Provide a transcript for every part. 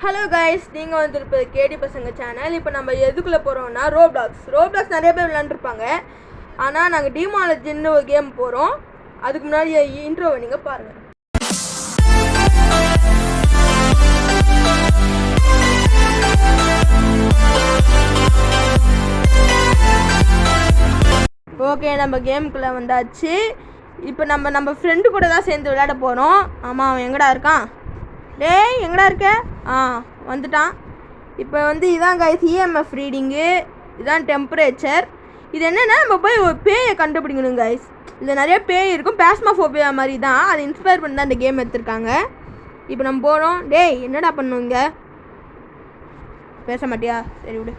Hello guys, நீங்கள் வந்துருப்பது கேடி பசங்க channel. இப்போ நம்ம எதுக்குள்ளே போகிறோம்னா ரோப்ளாக்ஸ் நிறைய பேர் விளாண்டுருப்பாங்க. ஆனால் நாங்கள் டீமாலஜின்னு ஒரு கேம் போகிறோம். அதுக்கு முன்னாடி இன்ட்ரோவை நீங்கள் பாருங்கள். ஓகே, நம்ம கேமுக்குள்ளே வந்தாச்சு. இப்போ நம்ம ஃப்ரெண்டு கூட தான் சேர்ந்து விளையாட போகிறோம். ஆமாம், அவன் எங்கடா இருக்கான்? டேய், எங்கடா இருக்க? வந்துட்டான். இப்போ இதான் கைஸ் EMF ரீடிங்கு, இதுதான் டெம்பரேச்சர். இது என்னென்னா நம்ம போய் ஒரு பேயை கண்டுபிடிக்கணும் கைஸ். இதில் நிறைய பேய் இருக்கும், பேஸ்மாஃபோபியா மாதிரி தான். அதை இன்ஸ்பயர் பண்ணி தான் இந்த கேம் எடுத்திருக்காங்க. இப்போ நம்ம போகிறோம். டேய், என்னடா பண்ணுங்க? பேச மாட்டியா? சரி விடு.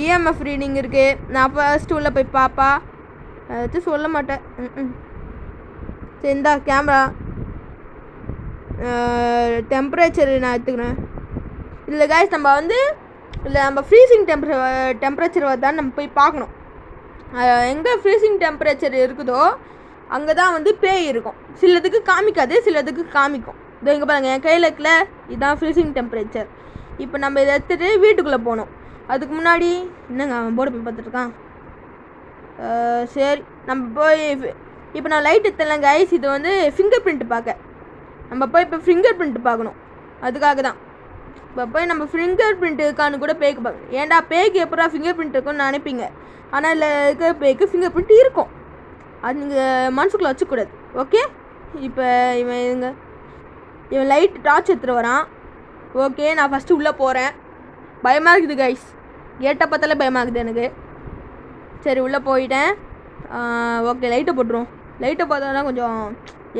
EMF ரீடிங் இருக்குது. நான் ஃபர்ஸ்ட் உள்ளே போய் பாப்பா ஏதாச்சும் சொல்ல மாட்டேன். சரி, இந்தா கேமரா. டெம்பரேச்சர் நான் எடுத்துக்கிறேன். இல்லை கைஸ், நம்ம ஃப்ரீசிங் டெம்பரேச்சர் தான் நம்ம போய் பார்க்கணும். எங்கே ஃப்ரீசிங் டெம்பரேச்சர் இருக்குதோ அங்கே தான் பேய் இருக்கும். சிலதுக்கு காமிக்காது, சிலதுக்கு காமிக்கும். இதோ இங்கே பாருங்கள், என் கையில் இருக்குல்ல, இதுதான் ஃப்ரீசிங் டெம்பரேச்சர். இப்போ நம்ம இதை எடுத்துகிட்டு வீட்டுக்குள்ளே போகணும். அதுக்கு முன்னாடி என்னங்க அவன் போர்டு போய் பார்த்துட்ருக்கான். சரி, நம்ம போய் இப்போ நான் லைட் எடுத்தேன் கைஸ். இது ஃபிங்கர் பிரிண்ட் பார்க்க நம்ம போய் இப்போ ஃபிங்கர் பிரிண்ட் பார்க்கணும். அதுக்காக தான் இப்போ போய் நம்ம ஃபிங்கர் பிரிண்ட் இருக்கான்னு கூட பேய்க்கு பார்க்கணும். ஏன்டா பேய்க்கு எப்படா ஃபிங்கர் பிரிண்ட் இருக்குன்னு நினைப்பீங்க. ஆனால் இல்லை, இருக்கிற பேய்க்கு ஃபிங்கர் பிரிண்ட் இருக்கும். அது நீங்கள் மனசுக்குள்ளே வச்சுக்கூடாது. ஓகே, இப்போ இவன் லைட் டார்ச் எடுத்துகிட்டு வரான். ஓகே, நான் ஃபஸ்ட்டு உள்ளே போகிறேன். பயமாக இருக்குது கைஸ், கேட்டை பார்த்தாலே பயமாக இருக்குது எனக்கு. சரி, உள்ளே போயிட்டேன். ஓகே, லைட்டை போட்டுருவோம். லைட்டை பார்த்தோன்னா கொஞ்சம்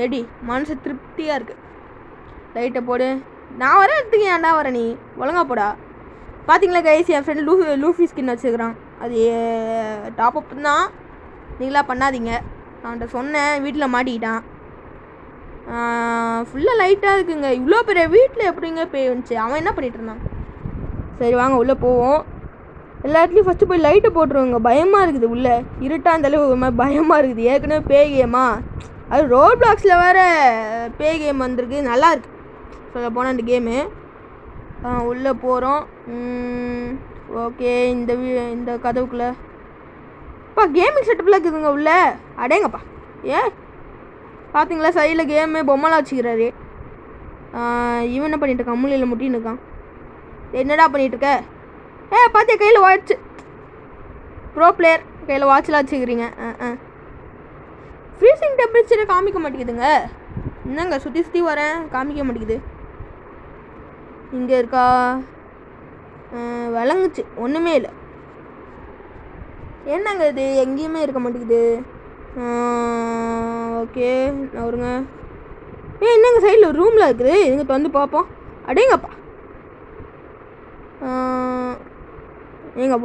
எடி மனசு திருப்தியாக இருக்குது. லைட்டை போடு. நான் வரேன், எடுத்துக்க. ஏன்டா வர நீ? ஒழுங்கா போடா. பார்த்தீங்களா கைஸ், என் ஃப்ரெண்டு லூஃபி ஸ்கின் வச்சுக்கிறான். அது டாப் அப் தான், நீங்களா பண்ணாதீங்க. நான் சொன்னேன், வீட்டில் மாட்டிக்கிட்டான். ஃபுல்லாக லைட்டாக இருக்குங்க. இவ்வளோ பெரிய வீட்டில் எப்படிங்க பேய் வந்துச்சு? அவன் என்ன பண்ணிகிட்டு இருந்தான்? சரி வாங்க உள்ளே போவோம். எல்லா இடத்துலையும் ஃபஸ்ட்டு போய் லைட்டை போட்டுருவோங்க. பயமாக இருக்குது. உள்ளே இருட்டாக இருந்தாலே ஒரு மாதிரி பயமாக இருக்குது. ஏற்கனவே பேய் கேமா, அது ரோப்ளாக்ஸில் வேறு பேய் கேம் வந்திருக்கு. நல்லா இருக்கு சொல்ல போனால் அந்த கேமு. உள்ளே போகிறோம். ஓகே, இந்த கதவுக்குள்ளே கேமிங் செட்டப்பில் இருக்குதுங்க உள்ளே. அடேங்கப்பா, பார்த்தீங்களா சைடில் கேமு பொம்மைலாம் வச்சுக்கிறாரு. இவன் என்ன பண்ணிட்டு இருக்கான்? மூலையில் முட்டின்னு இருக்கான். என்னடா பண்ணிகிட்ருக்க? பார்த்தியா கையில் வாட்ச்? ப்ரோ பிளேயர் கையில் வாட்ச்லாம் வச்சுக்கிறீங்க. ஃப்ரீசிங் டெம்பரேச்சரை காமிக்க மாட்டேங்குதுங்க. என்னங்க சுற்றி சுற்றி வரேன், காமிக்க மாட்டேங்குது. இங்கே இருக்கா? விளங்குச்சு, ஒன்றுமே இல்லை. என்னங்க இது எங்கேயுமே இருக்க மாட்டேங்குது. ஓகே, அவருங்க என்னங்க சைடில் ஒரு ரூமில் இருக்குது. இங்கே வந்து பார்ப்போம். அடேங்கப்பா,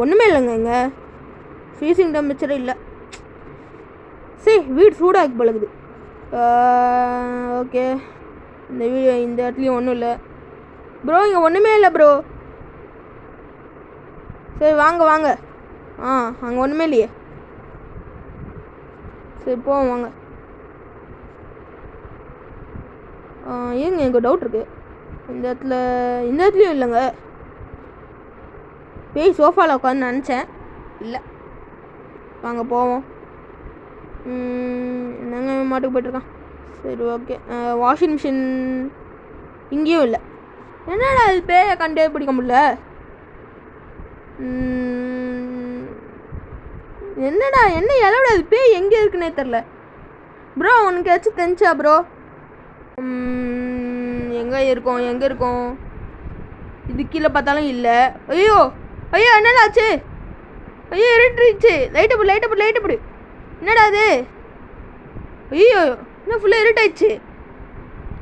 ஒன்றுமே இல்லைங்க. இங்கே ஃப்ரீசிங் டெம்பரேச்சரே இல்லை. சரி, வீடு சூடாகி பழகுது. ஓகே, இந்த இடத்துலையும் ஒன்றும் இல்லை ப்ரோ. இங்கே ஒன்றுமே இல்லை ப்ரோ. சரி வாங்க. அங்கே ஒன்றுமே இல்லையே. சரி போவோம் வாங்க. ஏங்க எனக்கு டவுட் இருக்குது. இந்த இடத்துலையும் இல்லைங்க. பேய் சோஃபாவில் உட்காந்து நினச்சேன், இல்லை. வாங்க போவோம். என்னங்க மாட்டுக்கு போய்ட்டுருக்கான். சரி ஓகே, வாஷிங் மிஷின் இங்கேயும் இல்லை. என்னடா அது பேயை கண்டே பிடிக்க முடியல. என்னடா எல்லோட அது பேய் எங்கே இருக்குன்னே தெரில ப்ரோ. உனக்கு ஏதாச்சும் தெரிஞ்சா ப்ரோ? எங்கே இருக்கோம்? இது கீழே பார்த்தாலும் இல்லை. ஐயோ என்னடா ஆச்சு? ஐயோ இருட்டுருச்சு. லைட்டை போடு. என்னடா அது? ஐயோ இன்னும் ஃபுல்லாக இருட்டாயிடுச்சு.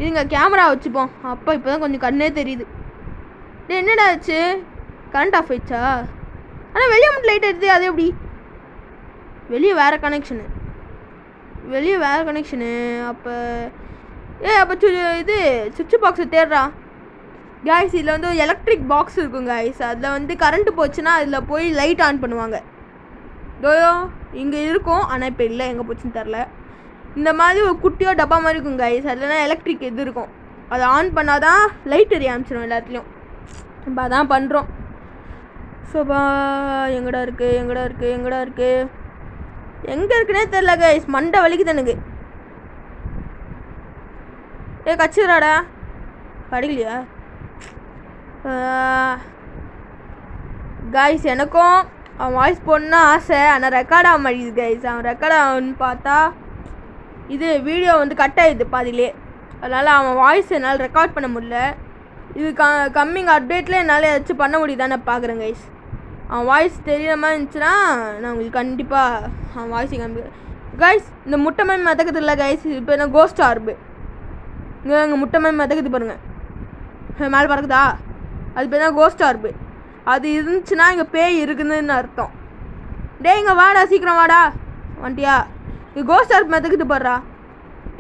இதுங்க கேமரா வச்சுப்போம். அப்போ இப்போ தான் கொஞ்சம் கண்ணே தெரியுது. என்னடா ஆச்சு? கரண்ட் ஆஃப் ஆயிடுச்சா? ஆனால் வெளியே மட்டும் லைட் எடுத்து, அது எப்படி? வெளியே வேறு கனெக்ஷனு. அப்போ இது சுவிட்ச் பாக்ஸை தேடுறா கைஸ். இதில் எலக்ட்ரிக் பாக்ஸ் இருக்கும் கைஸ். அதில் கரண்ட்டு போச்சுன்னா அதில் போய் லைட் ஆன் பண்ணுவாங்க. இங்கே இருக்கும், ஆனால் இப்போ இல்லை, எங்கே போச்சுன்னு தெரில. இந்த மாதிரி ஒரு குட்டியோ டப்பா மாதிரி இருக்கும் கைஸ். அதுலனா எலக்ட்ரிக் இது இருக்கும். அதை ஆன் பண்ணால் தான் லைட் எரிய ஆரம்பிச்சிடும் எல்லாத்துலேயும். இப்போ அதான் பண்ணுறோம். ஸோப்பா எங்கடா இருக்குது எங்கே இருக்குன்னே தெரில கைஸ். மண்டை வலிக்குது எனக்கு. கச்சிராடா படிக்கலையா கைஸ்? எனக்கும் அவன் வாய்ஸ் போடணுன்னு ஆசை, ஆனால் ரெக்கார்ட் ஆக மாட்டேங்குது கைஸ். அவன் ரெக்கார்ட் ஆகுன்னு பார்த்தா இது வீடியோ வந்து கட் ஆகிடுது பாதிலே. அதனால் அவன் வாய்ஸ் என்னால் ரெக்கார்ட் பண்ண முடியல. இது கம்மிங் அப்டேட்டில் என்னால் ஏதாச்சும் பண்ண முடியுதான்னு பார்க்குறேன் கைஸ். அவன் வாய்ஸ் தெரியுற மாதிரி இருந்துச்சுன்னா நான் உங்களுக்கு கண்டிப்பாக அவன் வாய்ஸை காமிக்கிறேன் கைஸ். இந்த முட்டை மாதிரி மதக்குது இல்லை கைஸ், இப்போ என்ன கோஸ்ட் ஆர்பு இங்கே முட்டை மாதிரி மதக்குது பாருங்கள், மேலே பறக்குதா? அது பேர் தான் கோஸ்ட் ஆர்பு. அது இருந்துச்சுன்னா இங்கே பேய் இருக்குதுன்னு அர்த்தம். டே இங்கே வாடா, சீக்கிரம் வாடா. வந்துட்டியா? இங்கே கோஸ்ட் ஆர்பு மதக்குது பாடுறா.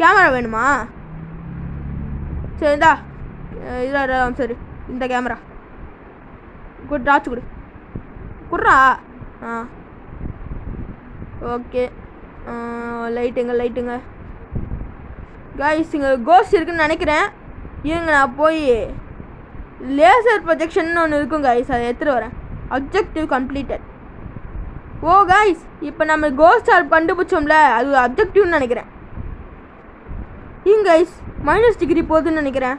கேமரா வேணுமா? சரி இந்தா இதா சரி இந்த கேமரா குட் டாச்சு குட்றா. ஓகே லைட்டுங்க கைஸ். இங்கே கோஸ்ட் இருக்குதுன்னு நினைக்கிறேன். இருங்க நான் போய் லேசர் ப்ரொஜெக்ஷன் ஒன்று இருக்கும் கைஸ், அதை எடுத்துகிட்டு வரேன். Objective completed. ஓ கைஸ், இப்போ நம்ம கோஸ்ட் ஆர்ப் கண்டுபிடிச்சோம்ல, அது அப்ஜெக்டிவ்னு நினைக்கிறேன். கைஸ் -டிகிரி போகுதுன்னு நினைக்கிறேன்.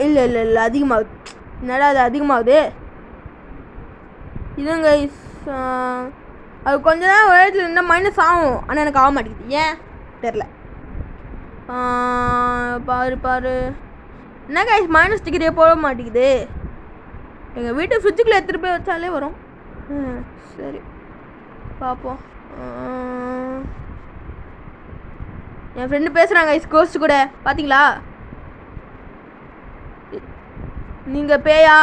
இல்லை அதிகமாகுது. என்னடா அது அதிகமாகுது? இதுங்க கைஸ், அது கொஞ்ச நேரம் உயரத்தில் இருந்தால் மைனஸ் ஆகும், ஆனால் எனக்கு ஆக மாட்டேங்குது. ஏன் தெரில. பாரு என்ன கைஸ், -டிகிரியே போக மாட்டேங்குது. எங்கள் வீட்டு ஃப்ரிட்ஜுக்குள்ளே எடுத்துகிட்டு போய் வச்சாலே வரும். சரி பார்ப்போம். என் ஃப்ரெண்டு பேசுகிறாங்க கைஸ் கோஸ்ட் கூட, பார்த்தீங்களா? நீங்கள் பேயா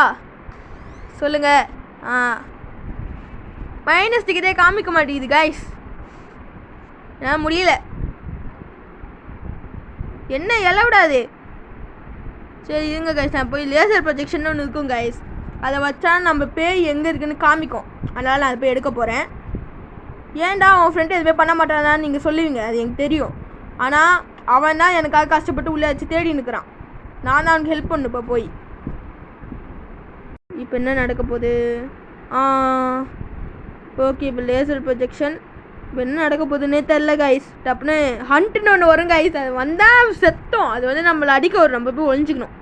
சொல்லுங்கள். -டிகிரியே காமிக்க மாட்டேங்குது கைஸ், ஏன் முடியல. என்ன எழ விடாது. சரி இருங்க கைஸ், நான் போய் லேசர் ப்ரொஜெக்ஷன் ஒன்று இருக்கும் கைஸ், அதை வச்சா நம்ம பேய் எங்கே இருக்குன்னு காமிக்கும். அதனால் நான் அதை போய் எடுக்க போகிறேன். ஏன்டா அவன் ஃப்ரெண்டு எதுவுமே பண்ண மாட்டானான்னு நீங்கள் சொல்லுவீங்க, அது எனக்கு தெரியும். ஆனால் அவன் தான் எனக்காக கஷ்டப்பட்டு உள்ளே வச்சு தேடி நிற்கிறான். நான் தான் அவனுக்கு ஹெல்ப் பண்ணு. இப்போ போய் இப்போ என்ன நடக்க போகுது? ஓகே இப்போ லேசர் ப்ரொஜெக்ஷன். இப்போ என்ன நடக்க போகுதுன்னே தெரில கைஸ். டப்புன்னு ஹண்ட்டுன்னு ஒன்று வரும் கைஸ், அது வந்தால் செத்தோம். அது வந்து நம்மளை அடிக்க வரும், நம்ம போய் ஒழிஞ்சிக்கணும்.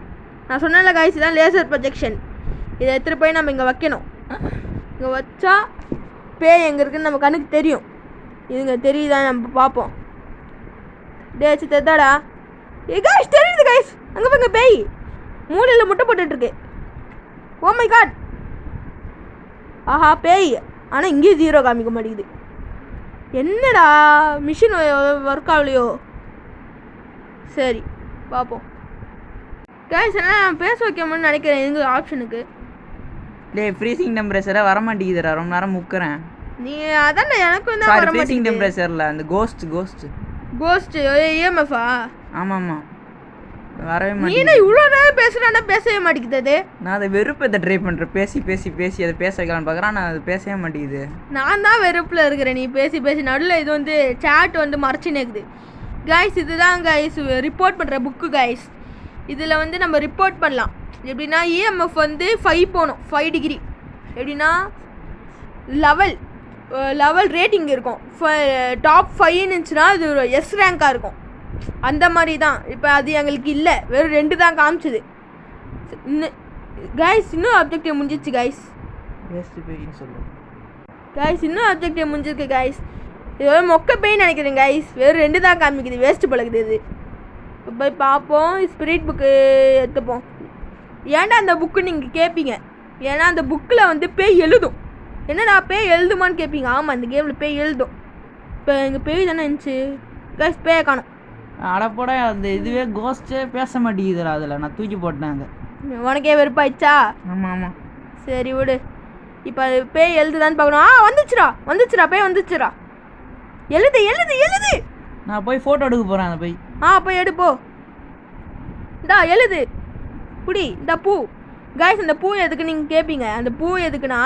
நான் சொன்னேன்ல கைஸ், இதான் லேசர் ப்ரொஜெக்ஷன். இதை எடுத்துகிட்டு போய் நம்ம இங்கே வைக்கணும். இங்கே வச்சா பேய் எங்கே இருக்குதுன்னு நம்ம கண்ணுக்கு தெரியும். இதுங்க தெரியுதான், நம்ம பார்ப்போம். டேச்சு தெத்தாடா. கைஸ் தெரியுது கைஸ், அங்கே பாருங்க பேய் மூலையில் முட்டை போட்டுட்ருக்கு. ஓ மை காட், ஆஹா பேய். ஆனால் இங்கேயும் 0 காமிக்க மாட்டேங்குது. என்னடா மிஷின் ஒர்க் ஆகலையோ? சரி பார்ப்போம் கைஸ். என்ன நான் பேச வைக்கணும்னு நினைக்கிறேன் எங்கள் ஆப்ஷனுக்கு. ஃப்ரீசிங் டெம்பரேச்சராக வர மாட்டேங்குதுடா, ரொம்ப நேரம் முக்கிறேன். நீ அதான் எனக்கு வந்து வர மாட்டேங்குது. ஃப்ரீசிங் டெம்பரேச்சரில் அந்த கோஸ்ட் EMF-ஆ? ஆமாம் வரவே மாட்டேங்குது. நீ என்ன இவ்வளோ நேரம் பேசுகிறானா பேசவே மாட்டேங்குது? நான் அதை வெறுப்பை ட்ரை பண்ணுறேன். பேசி அதை பேச வைக்கலான்னு பார்க்குறேன், நான் அது பேசவே மாட்டேங்குது. நான் தான் வெறுப்பில் இருக்கிறேன். நீ பேசி நடுவில் இது வந்து சேட் வந்து மறைச்சின்னு இருக்குது கைஸ். இதுதான் கைஸ் ரிப்போர்ட் பண்ணுற புக்கு கைஸ். இதில் வந்து நம்ம ரிப்போர்ட் பண்ணலாம். எப்படின்னா EMF வந்து 5 போகணும், 5 டிகிரி. எப்படின்னா லெவல் ரேட்டிங் இருக்கும். டாப் 5 இருந்துச்சுன்னா இது ஒரு எஸ் ரேங்காக இருக்கும். அந்த மாதிரி தான். இப்போ அது எங்களுக்கு இல்லை, வெறும் 2 தான் காமிச்சிது. கைஸ் இன்னும் அப்ஜெக்டிவ் முடிஞ்சிச்சு கைஸ். இன்னும் அப்ஜெக்டிவ் முடிஞ்சிருக்கு கைஸ். இது ஒரு மொக்க பெயின் நினைக்கிறேன் கைஸ். வெறும் 2 தான் காமிக்குது, வேஸ்ட்டு பழகுது இது. இப்போ போய் பார்ப்போம். ஸ்பிரிட் புக்கு எடுத்துப்போம். ஏன்டா அந்த புக்கு நீங்கள் கேட்பீங்க, ஏன்னா அந்த புக்கில் வந்து பேய் எழுதும். என்னடா பேய் எழுதுமான்னு கேட்பீங்க. ஆமாம், இந்த கேமில் பேய் எழுதும். இப்போ எங்கள் பேய் தானே இருந்துச்சு கைஸ், பேயை காணும். அடப்போட அந்த இதுவே கோஸ்ட்டே பேச மாட்டேங்குதுடா. அதில் நான் தூக்கி போட்டேங்க. உனக்கே வெறுப்பாயிடுச்சா? ஆமாம் சரி விடு. இப்போ அது பேய் எழுதுதான்னு பார்க்கணும். வந்துச்சுடா பேய் வந்துச்சுடா. எழுது. நான் போய் ஃபோட்டோ எடுக்க போகிறேன். அந்த போய் போய் எடுப்போ. இந்தா எழுது புடி. இந்த பூ கைஸ், அந்த பூ எதுக்கு நீங்கள் கேட்பீங்க. அந்த பூ எதுக்குன்னா,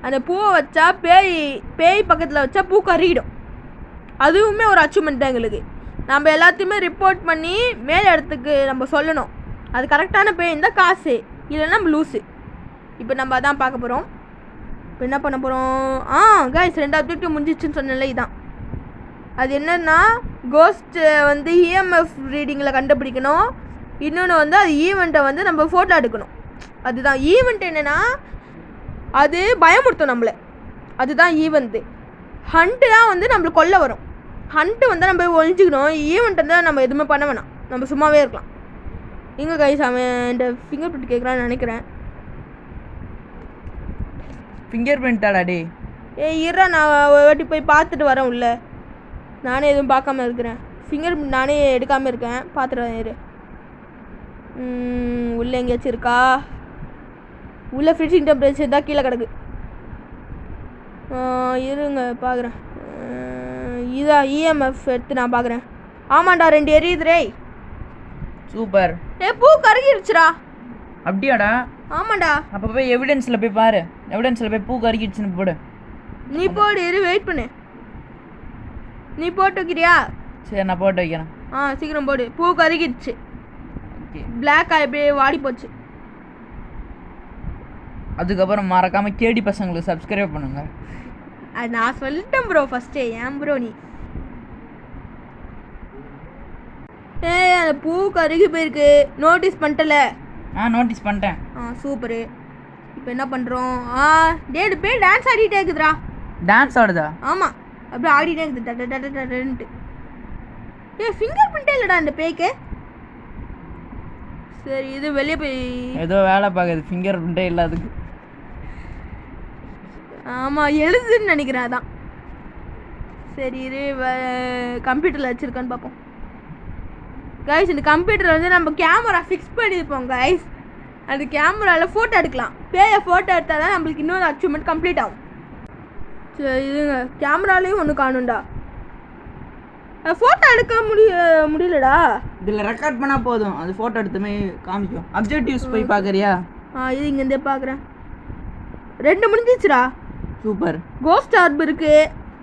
அந்த பூவை வச்சா பேய் பக்கத்தில் வச்சா பூ கறிடும். அதுவுமே ஒரு அச்சீவ்மெண்ட் தான் எங்களுக்கு. நம்ம எல்லாத்தையுமே ரிப்போர்ட் பண்ணி மேல் இடத்துக்கு நம்ம சொல்லணும். அது கரெக்டான பே இருந்தால் காசு, இல்லைன்னா நம்ம லூஸு. இப்போ நம்ம அதான் பார்க்க போகிறோம். இப்போ என்ன பண்ண போகிறோம்? கைஸ் 2 அப்ஜெக்டிவ் முடிஞ்சிச்சுன்னு சொன்னல, இதான். அது என்னென்னா கோஸ்ட்டு வந்து இஎம்எஃப் ரீடிங்கில் கண்டுபிடிக்கணும். இன்னொன்று வந்து அது ஈவெண்ட்டை வந்து நம்ம ஃபோட்டோ எடுக்கணும். அதுதான் ஈவெண்ட். என்னென்னா அது பயமுறுத்தும் நம்மளை, அதுதான் ஈவெண்ட்டு. ஹண்ட்டு தான் வந்து நம்மளுக்கு கொல்ல வரும். ஹண்ட்டு வந்து நம்ம ஒழிஞ்சிக்கணும். ஈவெண்ட் வந்து நம்ம எதுவுமே பண்ண வேணாம், நம்ம சும்மாவே இருக்கலாம். இங்கே கைஸ் அவன் இந்த ஃபிங்கர் பிரிண்ட் கேட்குறான்னு நினைக்கிறேன். ஃபிங்கர் பிரிண்டாடா டே? இருறா, நான் வாட்டி போய் பார்த்துட்டு வரேன் உள்ள. நானே எதுவும் பார்க்காம இருக்கிறேன். ஃபிங்கர் பிரிண்ட் நானே எடுக்காமல் இருக்கேன், பார்த்துட்டு வரேன் இரு. உள்ளே எங்கேயாச்சும் இருக்கா? உள்ளே ஃப்ரிட்ஜிங் டெம்பரேச்சர் தான் கீழே கிடக்கு. இருங்க பார்க்குறேன். இதான் இஎம்எஃப் எடுத்து நான் பார்க்குறேன். ஆமாண்டா 2 எரியுது ரே. சூப்பர். பூ கருகிடுச்சுடா. அப்படியாடா? ஆமாண்டா. அப்போ போய் எவிடன்ஸில் போய் பாரு. எவிடன்ஸில் போய் பூ கருகிடுச்சுன்னு போடு. நீ போடு, இரு வெயிட் பண்ணு. நீ போட்டு வைக்கிறியா? சரி நான் போட்டு வைக்கிறேன். சீக்கிரம் போடு. பூ கருகிடுச்சு, பிளாக் அப்படியே வாடி போச்சு. அதுக்கப்புறம் மறக்காமல் கேடி பசங்களுக்கு சப்ஸ்கிரைப் பண்ணுங்க. அது நான் சொல்லிட்டேன் ப்ரோ ஃபஸ்ட்டே. ஏன் ப்ரோ நீ அந்த பூ கருகி போயிருக்கு, நோட்டீஸ் பண்ணிட்டல? நோட்டீஸ் பண்ணிட்டேன். சூப்பரு. இப்போ என்ன பண்ணுறோம்? டேடு பேய் டான்ஸ் ஆடிட்டே இருக்குதுடா. டான்ஸ் ஆடுதா? ஆமாம், அப்படியே ஆடிட்டே இருக்குது. ஃபிங்கர் பிரிண்டே இல்லைடா இந்த பேய்க்கு. சரி இது வெளியே போய் ஏதோ வேலை பார்க்குது. ஃபிங்கர் பிரிண்டே இல்லை அதுக்கு. ஆமாம் எழுதுன்னு நினைக்கிறேன். அதான். சரி இது கம்ப்யூட்டரில் வச்சுருக்கான்னு பார்ப்போம். கைஸ் இந்த கம்ப்யூட்டரில் வந்து நம்ம கேமரா ஃபிக்ஸ் பண்ணியிருப்போம் கைஸ். அந்த கேமராவில் ஃபோட்டோ எடுக்கலாம். பேயை ஃபோட்டோ எடுத்தால் தான் நம்மளுக்கு இன்னொரு அச்சீவ்மெண்ட் கம்ப்ளீட் ஆகும். சரி இதுங்க கேமராலேயும் ஒன்று காணும்டா. ஃபோட்டோ எடுக்க முடியலடா. இதில் ரெக்கார்ட் பண்ணால் போதும், அது ஃபோட்டோ எடுத்துமே காமிக்கும். அப்ஜெக்டிவ்ஸ் போய் பார்க்குறியா? இது இங்கேருந்தே பார்க்குறேன். 2 முடிஞ்சிச்சுடா. சூப்பர். கோஸ்ட் ஆர்ப் இருக்கு,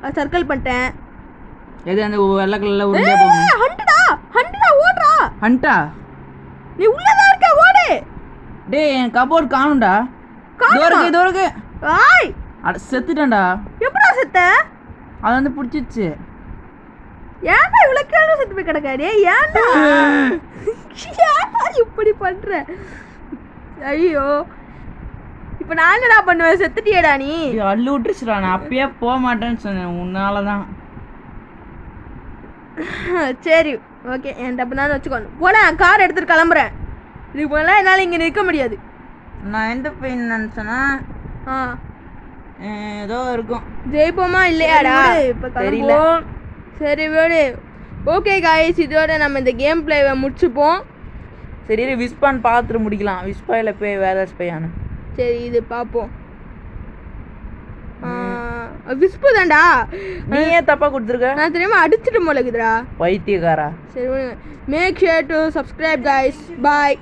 அது சர்க்கிள் பண்ணிட்டேன். எது அந்த வெள்ளை கலர்ல உருண்டே போகும்? ஹண்டடா, ஹண்டடா ஓடுறா. ஹண்டா? நீ உள்ளதா இருக்க, ஓடு. டேய் என் கபோர்ட் காணும்டா. இதோ இருக்கு. ஆய் அட செத்துட்டேன்டா. எப்படா செத்த? அது வந்து பிடிச்சிச்சு. ஏன்டா இவ்வளோ கேள்வி செத்து போய் கிடக்க? டேய் ஏன்டா இப்படி பண்ற? ஐயோ இப்போ நான் என்னடா பண்ணுவேன்? செத்துட்டியடா நீ. அள்ளு விட்டுருச்சுடா. நான் அப்பயே போக மாட்டேன்னு சொன்னேன், உன்னால தான். சரி ஓகே, என் தப்பு தான் வச்சுக்கோணும். போட கார் எடுத்துட்டு கிளம்புறேன். இதுக்கு போனால் என்னால் இங்கே நிற்க முடியாது. நான் எந்த பெயின் நினச்சேன்னா ஏதோ இருக்கும். ஜெயிப்போமா இல்லையாடா? இப்போ தெரியல. சரி வேடு. ஓகே காய்ஸ், இதோட நம்ம இந்த கேம் பிளேவை முடிச்சுப்போம். சரி விஸ்பான் பார்த்துட்டு முடிக்கலாம். விஸ்பாயில் போய் வேற ஸ்பையானு. சரி இது பார்ப்போம். விஸ்பு தான்டா. நீ ஏன் தப்பா கொடுத்துருக்க? நான் தெரியாம அடிச்சிட்டு போலக்குதுடா. பைத்தியக்காரா. சரி make sure to subscribe guys. Bye.